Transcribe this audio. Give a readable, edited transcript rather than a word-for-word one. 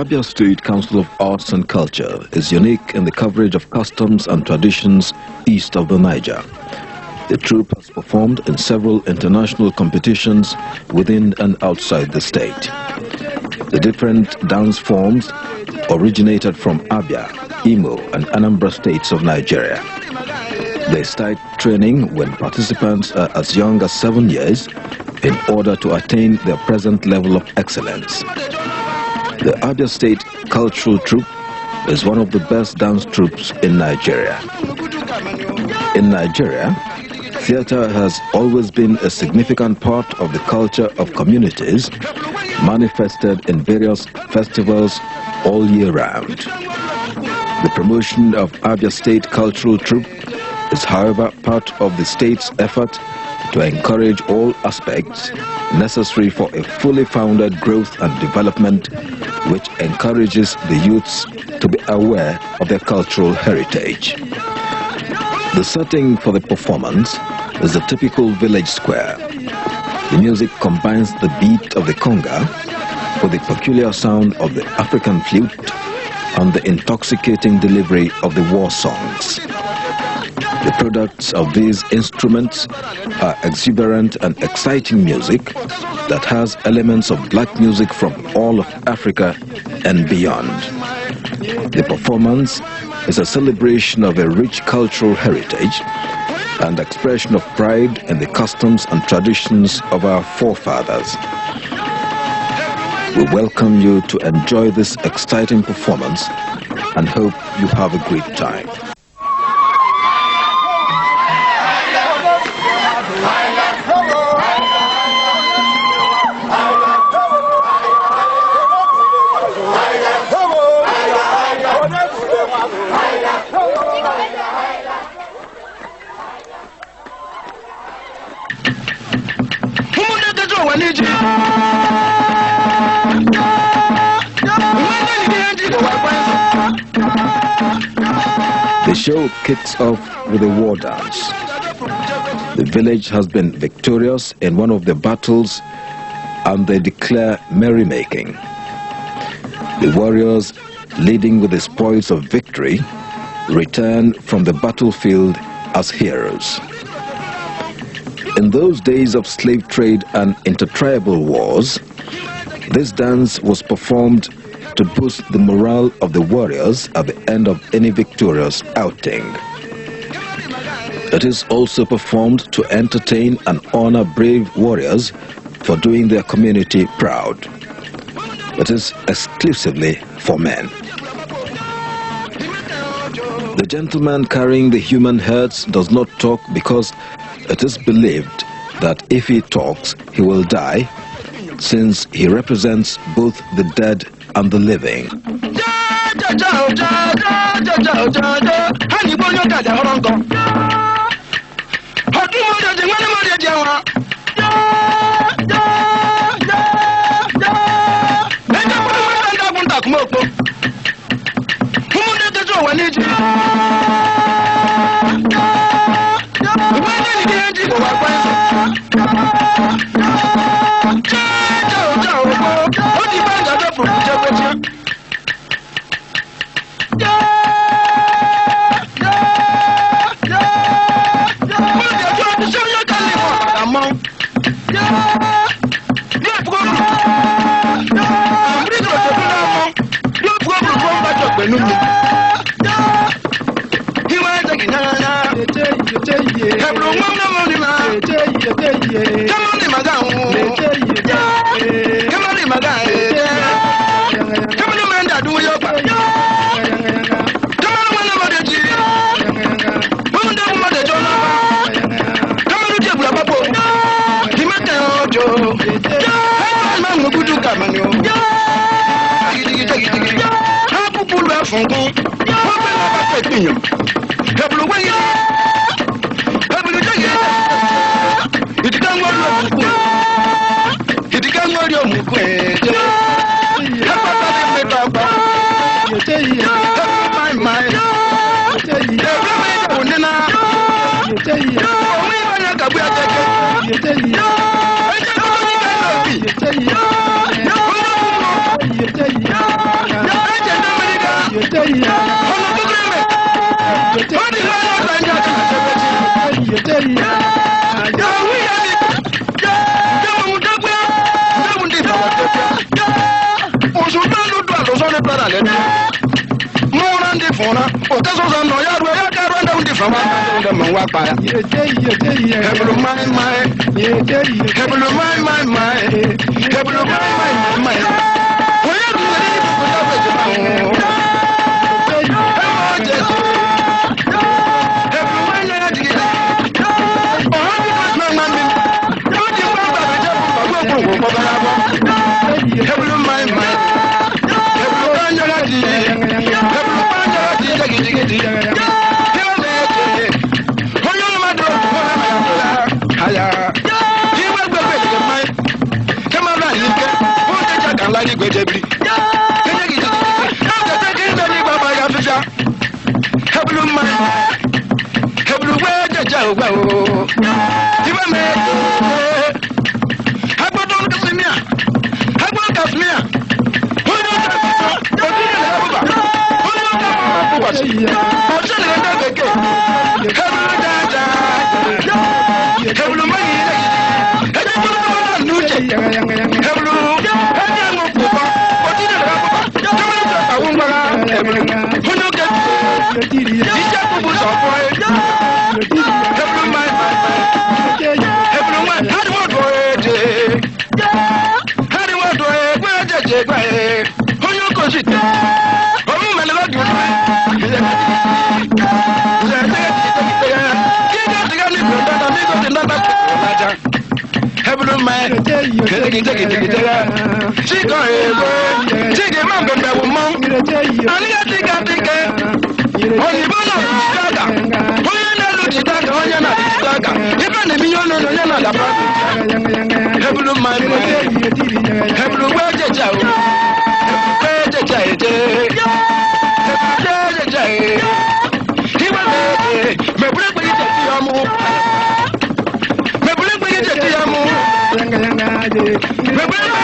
Abia State Council of Arts and Culture is unique in the coverage of customs and traditions east of the Niger. The troupe has performed in several international competitions within and outside the state. The different dance forms originated from Abia, Imo, and Anambra states of Nigeria. They start training when participants are as young as 7 years in order to attain their present level of excellence. The Abia State Cultural Troupe is one of the best dance troupes in Nigeria. In Nigeria, theater has always been a significant part of the culture of communities, manifested in various festivals all year round. The promotion of Abia State Cultural Troupe is, however, part of the state's effort to encourage all aspects necessary for a fully founded growth and development, which encourages the youths to be aware of their cultural heritage. The setting for the performance is a typical village square. The music combines the beat of the conga with the peculiar sound of the African flute and the intoxicating delivery of the war songs. The products of these instruments are exuberant and exciting music that has elements of black music from all of Africa and beyond. The performance is a celebration of a rich cultural heritage and expression of pride in the customs and traditions of our forefathers. We welcome you to enjoy this exciting performance and hope you have a great time. The show kicks off with a war dance. The village has been victorious in one of the battles and they declare merrymaking. The warriors, leading with the spoils of victory, return from the battlefield as heroes. In those days of slave trade and intertribal wars, this dance was performed to boost the morale of the warriors at the end of any victorious outing. It is also performed to entertain and honor brave warriors for doing their community proud. It is exclusively for men. The gentleman carrying the human herds does not talk because it is believed that if he talks, he will die, since he represents both the dead and the living. phone. Or that's what I know. You are down the from one by Hebrew my. Hebrew my. Hebrew my. When you believe Bye.